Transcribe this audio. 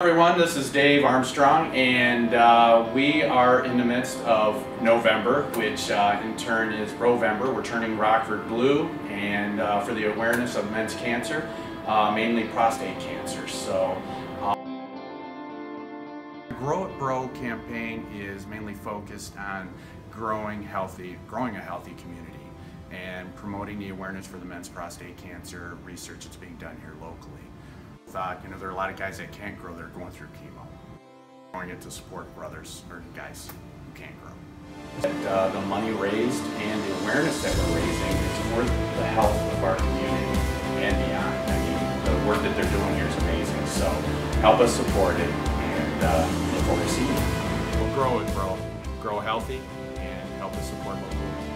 Everyone, this is Dave Armstrong, and we are in the midst of November, which in turn is Brovember. We're turning Rockford blue, and for the awareness of men's cancer, mainly prostate cancer. So, the Grow It Bro campaign is mainly focused on growing a healthy community and promoting the awareness for the men's prostate cancer research that's being done here locally. Thought, there are a lot of guys that can't grow, they're going through chemo. Growing it to support brothers or guys who can't grow. The money raised and the awareness that we're raising is for the health of our community and beyond. I mean, the work that they're doing here is amazing. So help us support it and look forward to seeing you. We'll grow it, bro. Grow healthy and help us support local.